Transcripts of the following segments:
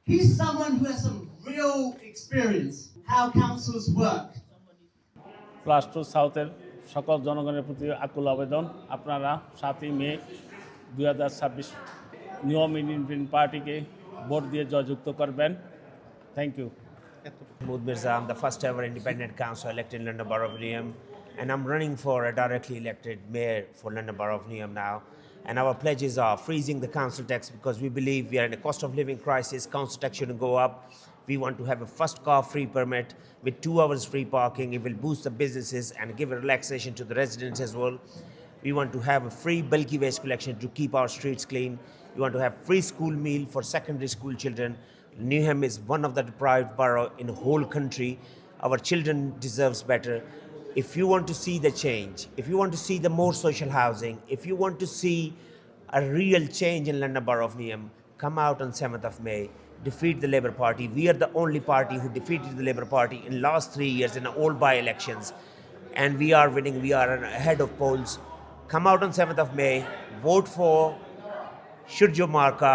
He's someone who has some real experience how councils work. Plus two সাউথের সকল জনগণের প্রতি আকুল আবেদন, আপনারা 7ই মে 2026 নিউ হোম ইন্ডিপেন্ডেন্ট পার্টিকে ভোট দিয়ে জয়যুক্ত করবেন। Thank you. Mahmood Mirza, I'm the first ever independent councillor elected in London Borough of Newham, and I'm running for a directly elected mayor for London Borough of Newham now. And our pledges are freezing the council tax because we believe we are in a cost of living crisis. Council tax shouldn't go up. We want to have a first car free permit with 2 hours free parking. It will boost the businesses and give a relaxation to the residents as well. We want to have a free bulky waste collection to keep our streets clean. We want to have free school meal for secondary school children. Newham is one of the deprived borough in the whole country. Our children deserves better. If you want to see the change, if you want to see the more social housing, if you want to see a real change in London Borough of Newham, come out on 7th of May, defeat the Labour Party. We are the only party who defeated the Labour Party in last 3 years in all by-elections. And we are winning, we are ahead of polls. Come out on 7th of May, vote for Shurjo Marka,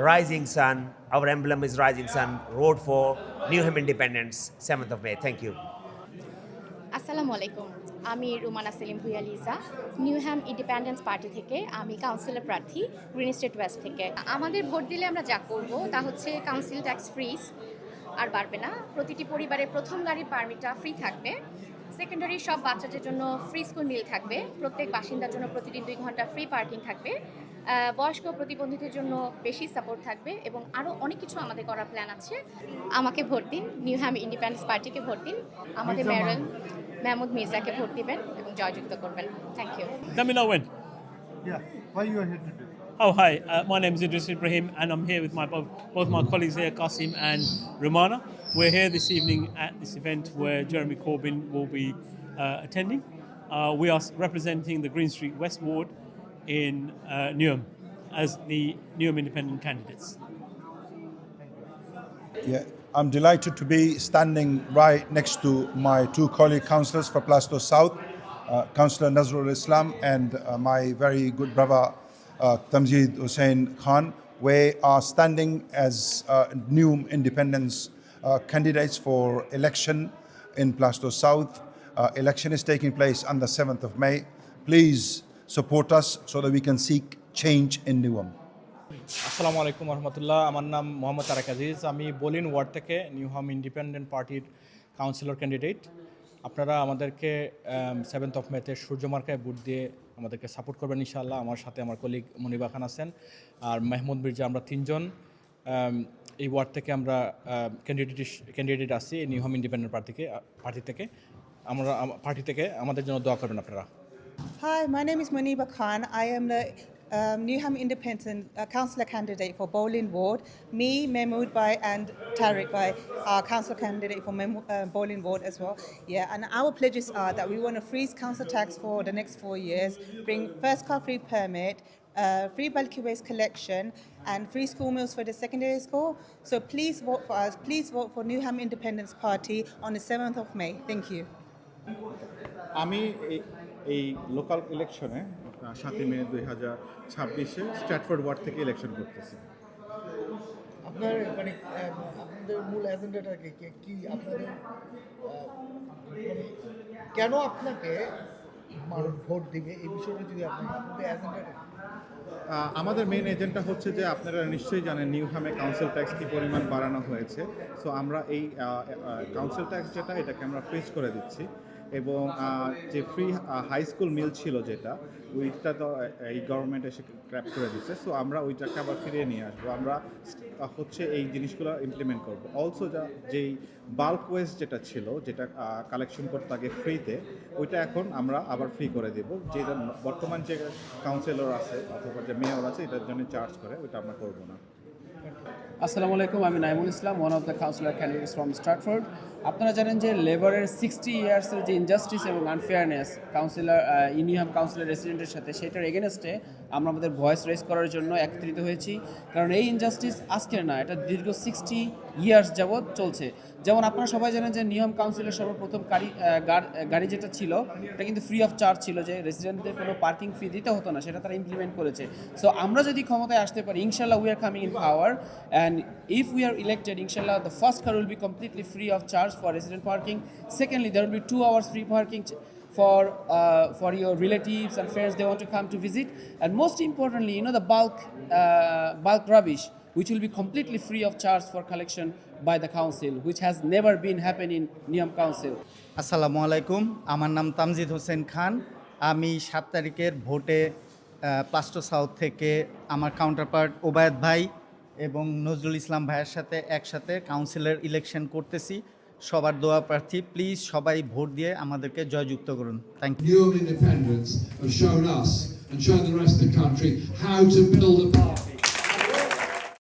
Rising Sun. Our emblem is Rising Sun. Vote for Newham Independence, 7th of May. Thank you. আসসালামু আলাইকুম, আমি Rumana Selim Bhuiyan Liza, Newham independence party থেকে। আমি councillor প্রার্থী green state West থেকে। আমাদের vote দিলে আমরা যা করব তা হচ্ছে কাউন্সিল ট্যাক্স ফ্রিজ আর বাড়বে না। প্রতিটি পরিবারের প্রথম গাড়ির পারমিটটা ফ্রি থাকবে। সেকেন্ডারি সব বাচ্চাদের জন্য ফ্রি স্কুল মিল থাকবে। প্রত্যেক বাসিন্দার জন্য প্রতিদিন 2 ঘন্টা ফ্রি পার্কিং থাকবে। বয়স্ক প্রতিবন্ধীদের জন্য বেশি সাপোর্ট থাকবে এবং আরও অনেক কিছু আমাদের করার প্ল্যান আছে। আমাকে ভোট দিন, নিউহ্যাম ইন্ডিপেন্ডেন্স পার্টিকে ভোট দিন, আমাদের মেয়র মাহমুদ মির্জাকে ভোট দিবেন এবং জয়যুক্ত করবেন। Thank you. Let me know when. Yeah, why you are here today? Oh, hi. My name is Idris Ibrahim, and I'm here with both my colleagues here, Qasim and Romana. We're here this evening at this event where Jeremy Corbyn will be attending. We are representing the Green Street West Ward in Newham as the Newham Independent candidates. Yeah, I'm delighted to be standing right next to my 2 colleague councillors for Plaistow South, Councillor Nazrul Islam and my very good brother Tamjeed Hussain Khan. We are standing as new independence candidates for election in Plaistow South. Election is taking place on the 7th of May. Please support us so that we can seek change in Newham. আসসালামু আলাইকুম রহমতুল্লাহ। আমার নাম মোহাম্মদ তারেক আজিজ। আমি Bolin word থেকে Newham independent পার্টির councillor candidate. আপনারা আমাদেরকে 7th of May সূর্য মার্কায় ভোট দিয়ে আমাদেরকে সাপোর্ট করবেন ইনশাআল্লাহ। আমার সাথে আমার কলিগ মনিবা খান আছেন আর মাহমুদ মির্জা, আমরা 3 জন এই ওয়ার্ড থেকে আমরা ক্যান্ডিডেট আছি নিউহ্যাম ইন্ডিপেন্ডেন্ট পার্টি থেকে। আমরা পার্টি থেকে আমাদের জন্য দোয়া করবেন আপনারা। Hi, my name is Muniba Khan. I am the Newham Independent councillor candidate for Bolin Ward. Me, Mahmood Bhai and Tariq Bhai are councillor candidate for Bolin Ward as well. Yeah, and our pledges are that we want to freeze council tax for the next 4 years, bring first car free permit, free bulky waste collection and free school meals for the secondary school. So please vote for us. Please vote for Newham Independence Party on the 7th of May. Thank you. আমি এই local ইলেকশনে 7ই মে 2026 Stratford word থেকে election করতেছি। আপনার মানে আপনাদের মূল এজেন্ডাটা কি আপনাদের মানে কেন আপনাকে মানুষ ভোট দিবে এই বিষয়টা যদি আপনাদের এজেন্ডাটা আমাদের মেইন এজেন্ডা হচ্ছে যে আপনারা নিশ্চয়ই জানেন নিউহ্যামে কাউন্সিল ট্যাক্স কী পরিমাণ বাড়ানো হয়েছে। সো আমরা এই কাউন্সিল ট্যাক্স যেটা এটাকে আমরা ফ্রিজ করে দিচ্ছি এবং যে ফ্রি হাই স্কুল মিল ছিল যেটা ওইটা তো এই গভর্নমেন্ট এসে ক্র্যাপ করে দিচ্ছে। সো আমরা ওইটাকে আবার ফিরিয়ে নিয়ে আসবো। আমরা হচ্ছে এই জিনিসগুলো ইমপ্লিমেন্ট করবো। অলসো যেই বাল্ক ওয়েস্ট যেটা ছিল, যেটা কালেকশন করতে আগে ফ্রিতে, ওইটা এখন আমরা আবার ফ্রি করে দেবো। যেটা বর্তমান যে কাউন্সিলর আছে অথবা যে মেয়র আছে এটার জন্য চার্জ করে, ওইটা আমরা করবো না। Assalamu alaikum, I'm Naimul Islam, one of the councillor candidates from Stratford. আপনারা জানেন যে লেবারের 60 ইয়ার্সের যে ইনজাস্টিস এবং আনফেয়ারনেস কাউন্সিলর নিউহ্যাম কাউন্সিলর রেসিডেন্টের সাথে সেটার এগেনস্টে আমরা আমাদের ভয়েস রেজ করার জন্য একত্রিত হয়েছি। কারণ এই ইনজাস্টিস আজকের না, এটা দীর্ঘ 60 ইয়ার্স যাবৎ চলছে। যেমন আপনারা সবাই জানেন যে নিউহ্যাম কাউন্সিলের সর্বপ্রথম গাড়ি যেটা ছিল এটা কিন্তু ফ্রি অফ চার্জ ছিল, যে রেসিডেন্টদের কোনো পার্কিং ফি দিতে হতো না, সেটা তারা ইমপ্লিমেন্ট করেছে। সো আমরা যদি ক্ষমতায় আসতে পারি, ইনশাল্লাহ we are coming in power, and if we are elected, ইনশাল্লাহ the first car will be completely free of charge for resident parking. Secondly, there will be 2 hours free parking for your relatives and friends they want to come to visit. And most importantly, you know, the bulk rubbish, which will be completely free of charge for collection by the council, which has never been happening in Niam Council. আসসালামু আলাইকুম, আমার নাম তামজিদ হোসেন খান। আমি 7 তারিখের ভোটে Plasto south থেকে আমার counterpart Obaid ভাই এবং নজরুল ইসলাম ভাইয়ের সাথে একসাথে কাউন্সিলর ইলেকশন করতেছি। সবার দোয়া প্রার্থী, প্লিজ সবাই ভোট দিয়ে আমাদেরকে জয়যুক্ত করুন। Thank you. Newham Independents have shown us and shown the rest of the country how to build a party.